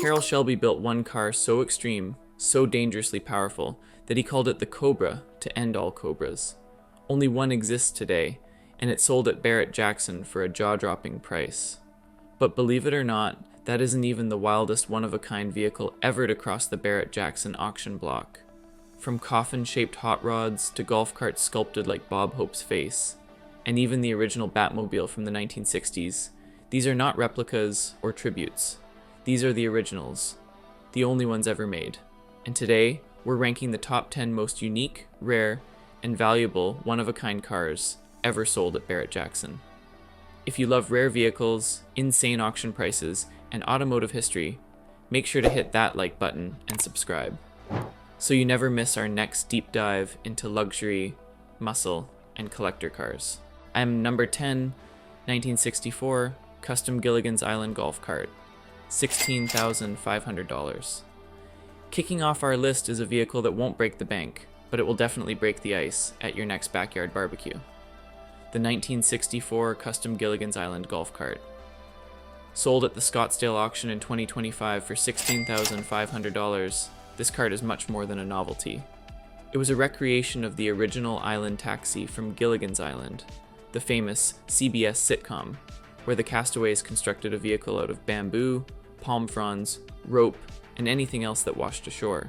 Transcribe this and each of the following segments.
Carroll Shelby built one car so extreme, so dangerously powerful, that he called it the Cobra to end all Cobras. Only one exists today, and it sold at Barrett-Jackson for a jaw-dropping price. But believe it or not, that isn't even the wildest one-of-a-kind vehicle ever to cross the Barrett-Jackson auction block. From coffin-shaped hot rods to golf carts sculpted like Bob Hope's face, and even the original Batmobile from the 1960s, these are not replicas or tributes. These are the originals, the only ones ever made. And today, we're ranking the top 10 most unique, rare, and valuable one-of-a-kind cars ever sold at Barrett-Jackson. If you love rare vehicles, insane auction prices, and automotive history, make sure to hit that like button and subscribe, so you never miss our next deep dive into luxury, muscle, and collector cars. I'm number 10, 1964 Custom Gilligan's Island Golf Cart, $16,500. Kicking off our list is a vehicle that won't break the bank, but it will definitely break the ice at your next backyard barbecue. The 1964 Custom Gilligan's Island Golf Cart. Sold at the Scottsdale auction in 2025 for $16,500, this cart is much more than a novelty. It was a recreation of the original island taxi from Gilligan's Island, the famous CBS sitcom, where the castaways constructed a vehicle out of bamboo, palm fronds, rope, and anything else that washed ashore.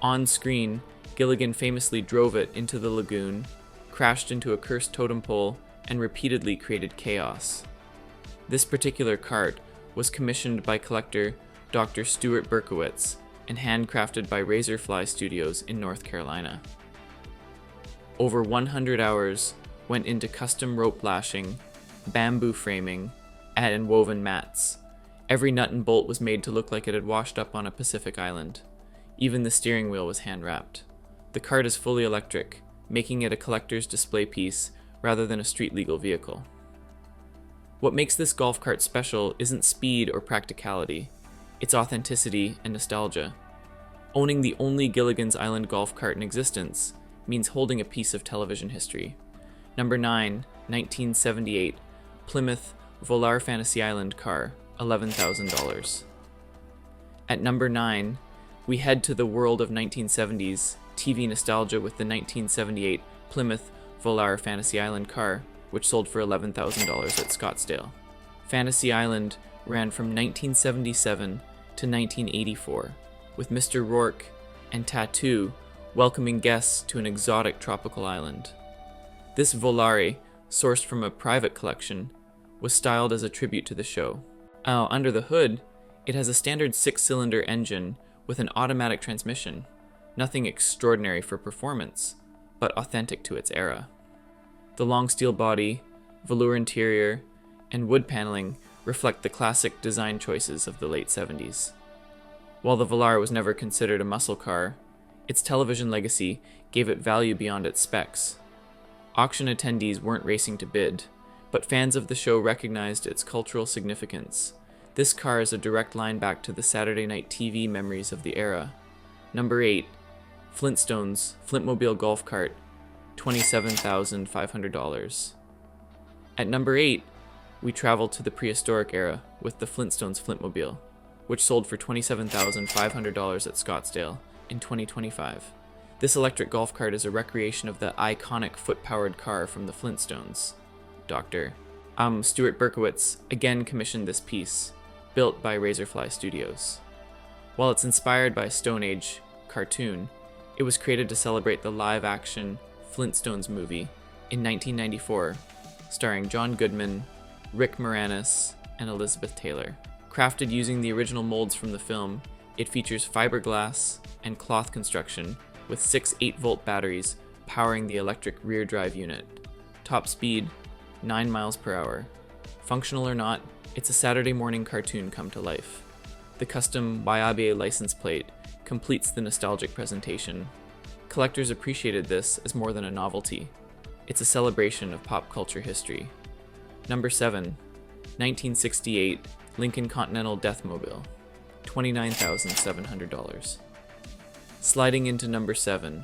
On screen, Gilligan famously drove it into the lagoon, crashed into a cursed totem pole, and repeatedly created chaos. This particular cart was commissioned by collector Dr. Stuart Berkowitz and handcrafted by Razorfly Studios in North Carolina. Over 100 hours went into custom rope lashing, bamboo framing, and woven mats. Every nut and bolt was made to look like it had washed up on a Pacific island. Even the steering wheel was hand-wrapped. The cart is fully electric, making it a collector's display piece rather than a street-legal vehicle. What makes this golf cart special isn't speed or practicality, it's authenticity and nostalgia. Owning the only Gilligan's Island golf cart in existence means holding a piece of television history. Number 9, 1978, Plymouth Volare Fantasy Island car, $11,000. At number 9, we head to the world of 1970s TV nostalgia with the 1978 Plymouth Volare Fantasy Island car, which sold for $11,000 at Scottsdale. Fantasy Island ran from 1977 to 1984, with Mr. Rourke and Tattoo welcoming guests to an exotic tropical island. This Volare, sourced from a private collection, was styled as a tribute to the show. Under the hood, it has a standard 6-cylinder engine with an automatic transmission, nothing extraordinary for performance, but authentic to its era. The long steel body, velour interior, and wood paneling reflect the classic design choices of the late 70s. While the Volare was never considered a muscle car, its television legacy gave it value beyond its specs. Auction attendees weren't racing to bid, but fans of the show recognized its cultural significance. This car is a direct line back to the Saturday night TV memories of the era. Number 8, Flintstones Flintmobile Golf Cart, $27,500. At number 8, we travel to the prehistoric era with the Flintstones Flintmobile, which sold for $27,500 at Scottsdale in 2025. This electric golf cart is a recreation of the iconic foot-powered car from the Flintstones. Dr. Stuart Berkowitz again commissioned this piece, built by Razorfly Studios. While it's inspired by a Stone Age cartoon, it was created to celebrate the live-action Flintstones movie in 1994, starring John Goodman, Rick Moranis, and Elizabeth Taylor. Crafted using the original molds from the film, it features fiberglass and cloth construction with 6 8-volt batteries powering the electric rear drive unit. Top speed, 9 miles per hour. Functional or not, it's a Saturday morning cartoon come to life. The custom Wayabe license plate completes the nostalgic presentation. Collectors appreciated this as more than a novelty. It's a celebration of pop culture history. Number 7, 1968 Lincoln Continental Deathmobile, $29,700. Sliding into number 7,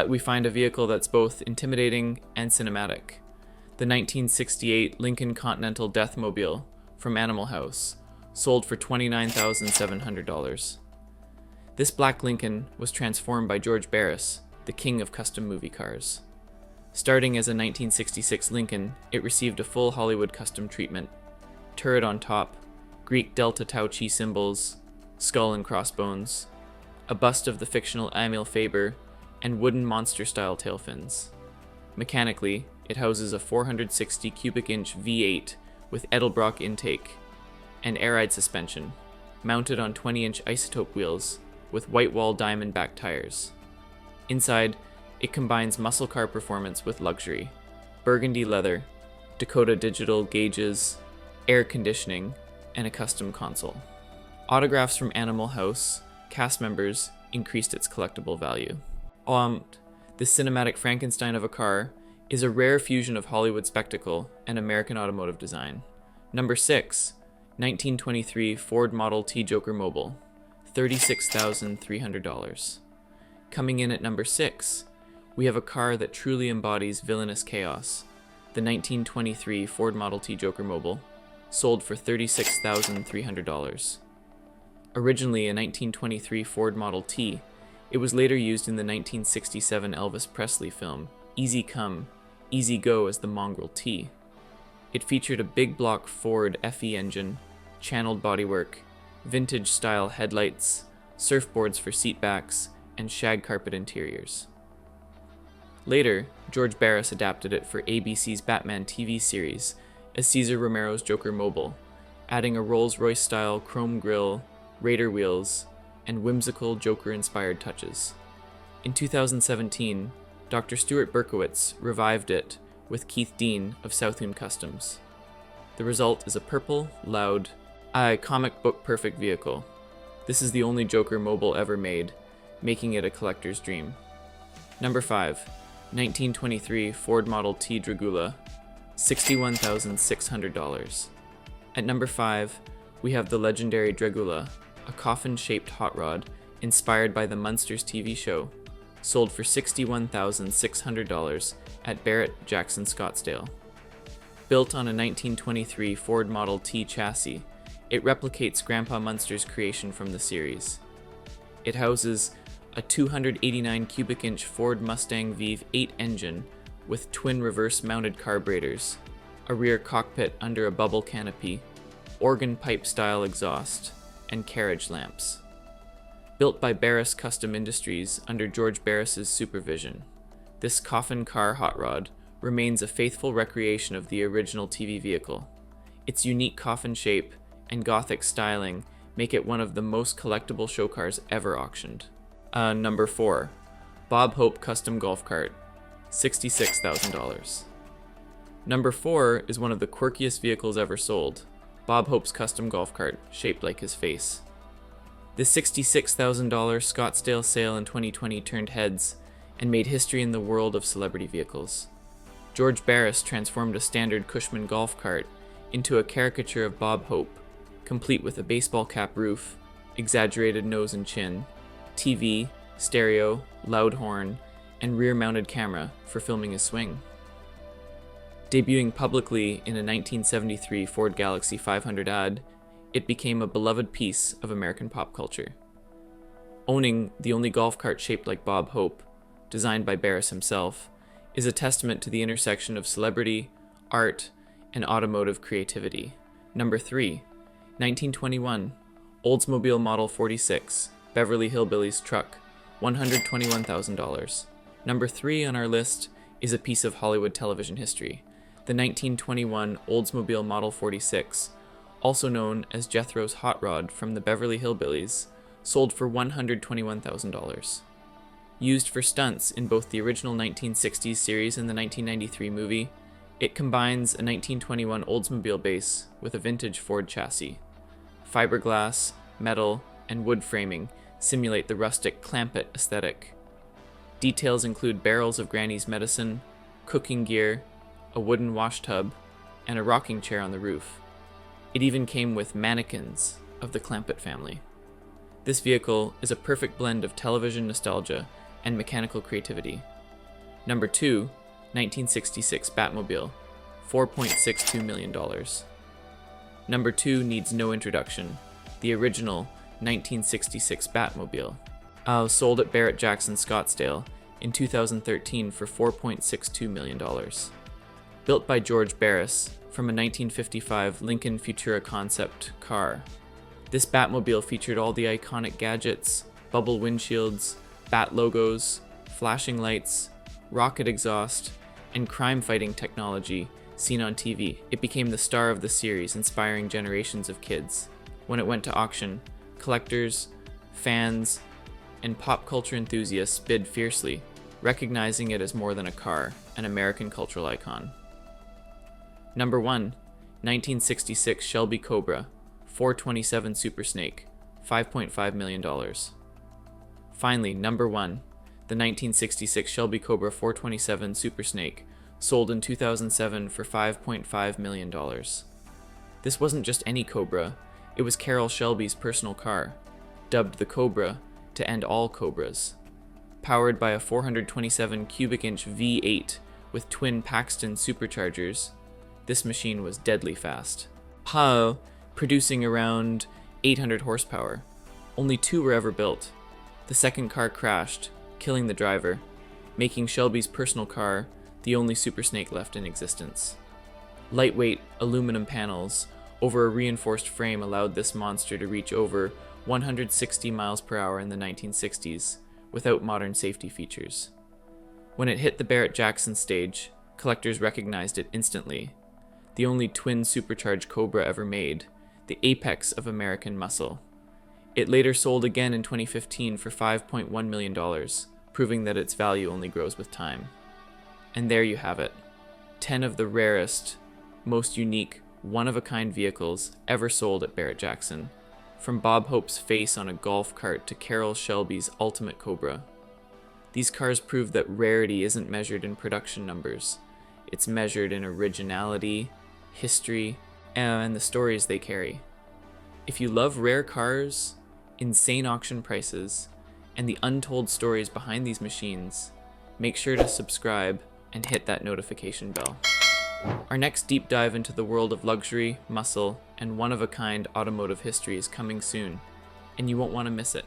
we find a vehicle that's both intimidating and cinematic. The 1968 Lincoln Continental Deathmobile from Animal House, sold for $29,700. This black Lincoln was transformed by George Barris, the king of custom movie cars. Starting as a 1966 Lincoln, it received a full Hollywood custom treatment. Turret on top, Greek Delta Tau Chi symbols, skull and crossbones, a bust of the fictional Emil Faber, and wooden monster-style tail fins. Mechanically, it houses a 460 cubic inch V8 with Edelbrock intake and air-ride suspension, mounted on 20-inch isotope wheels with white wall diamond back tires. Inside, it combines muscle car performance with luxury, burgundy leather, Dakota digital gauges, air conditioning, and a custom console. Autographs from Animal House cast members increased its collectible value. This cinematic Frankenstein of a car is a rare fusion of Hollywood spectacle and American automotive design. Number 6, 1923 Ford Model T Joker Mobile, $36,300. Coming in at number 6, we have a car that truly embodies villainous chaos, the 1923 Ford Model T Joker Mobile, sold for $36,300. Originally a 1923 Ford Model T, it was later used in the 1967 Elvis Presley film Easy Come, Easy Go as the Mongrel T. It featured a big block Ford FE engine, channeled bodywork, vintage-style headlights, surfboards for seatbacks, and shag carpet interiors. Later, George Barris adapted it for ABC's Batman TV series as Cesar Romero's Joker Mobile, adding a Rolls-Royce-style chrome grille, Raider wheels, and whimsical Joker-inspired touches. In 2017, Dr. Stuart Berkowitz revived it with Keith Dean of Southune Customs. The result is a purple, loud, comic book perfect vehicle. This is the only Joker Mobile ever made, making it a collector's dream. Number 5, 1923 Ford Model T Dragula, $61,600. At number 5, we have the legendary Dragula, a coffin-shaped hot rod inspired by the Munsters TV show, sold for $61,600 at Barrett-Jackson, Scottsdale. Built on a 1923 Ford Model T chassis, it replicates Grandpa Munster's creation from the series. It houses a 289 cubic inch Ford Mustang Vive 8 engine with twin reverse-mounted carburetors, a rear cockpit under a bubble canopy, organ pipe-style exhaust, and carriage lamps. Built by Barris Custom Industries under George Barris's supervision, this coffin car hot rod remains a faithful recreation of the original TV vehicle. Its unique coffin shape and Gothic styling make it one of the most collectible show cars ever auctioned. Number 4, Bob Hope Custom Golf Cart, $66,000. Number 4 is one of the quirkiest vehicles ever sold, Bob Hope's custom golf cart, shaped like his face. This $66,000 Scottsdale sale in 2020 turned heads and made history in the world of celebrity vehicles. George Barris transformed a standard Cushman golf cart into a caricature of Bob Hope, complete with a baseball cap roof, exaggerated nose and chin, TV, stereo, loud horn, and rear-mounted camera for filming his swing. Debuting publicly in a 1973 Ford Galaxy 500 ad, it became a beloved piece of American pop culture. Owning the only golf cart shaped like Bob Hope, designed by Barris himself, is a testament to the intersection of celebrity, art, and automotive creativity. Number 3, 1921 Oldsmobile Model 46, Beverly Hillbillies truck, $121,000. Number 3 on our list is a piece of Hollywood television history, the 1921 Oldsmobile Model 46, also known as Jethro's Hot Rod from the Beverly Hillbillies, sold for $121,000. Used for stunts in both the original 1960s series and the 1993 movie, it combines a 1921 Oldsmobile base with a vintage Ford chassis. Fiberglass, metal, and wood framing simulate the rustic clamp-it aesthetic. Details include barrels of Granny's medicine, cooking gear, a wooden wash tub, and a rocking chair on the roof. It even came with mannequins of the Clampett family. This vehicle is a perfect blend of television nostalgia and mechanical creativity. Number 2, 1966 Batmobile, $4.62 million. Number 2 needs no introduction, the original 1966 Batmobile. Sold at Barrett-Jackson, Scottsdale in 2013 for $4.62 million. Built by George Barris from a 1955 Lincoln Futura concept car. This Batmobile featured all the iconic gadgets, bubble windshields, bat logos, flashing lights, rocket exhaust, and crime-fighting technology seen on TV. It became the star of the series, inspiring generations of kids. When it went to auction, collectors, fans, and pop culture enthusiasts bid fiercely, recognizing it as more than a car, an American cultural icon. Number 1, 1966 Shelby Cobra, 427 Super Snake, $5.5 million. Finally, number 1, the 1966 Shelby Cobra 427 Super Snake, sold in 2007 for $5.5 million. This wasn't just any Cobra, it was Carroll Shelby's personal car, dubbed the Cobra to end all Cobras. Powered by a 427 cubic inch V8 with twin Paxton superchargers, this machine was deadly fast. Producing around 800 horsepower. Only 2 were ever built. The second car crashed, killing the driver, making Shelby's personal car the only Super Snake left in existence. Lightweight aluminum panels over a reinforced frame allowed this monster to reach over 160 miles per hour in the 1960s without modern safety features. When it hit the Barrett-Jackson stage, collectors recognized it instantly. The only twin supercharged Cobra ever made, the apex of American muscle. It later sold again in 2015 for $5.1 million, proving that its value only grows with time. And there you have it. 10 of the rarest, most unique, one-of-a-kind vehicles ever sold at Barrett-Jackson. From Bob Hope's face on a golf cart to Carroll Shelby's ultimate Cobra. These cars prove that rarity isn't measured in production numbers. It's measured in originality, history, and the stories they carry. If you love rare cars, insane auction prices, and the untold stories behind these machines, make sure to subscribe and hit that notification bell. Our next deep dive into the world of luxury, muscle, and one-of-a-kind automotive history is coming soon, and you won't want to miss it.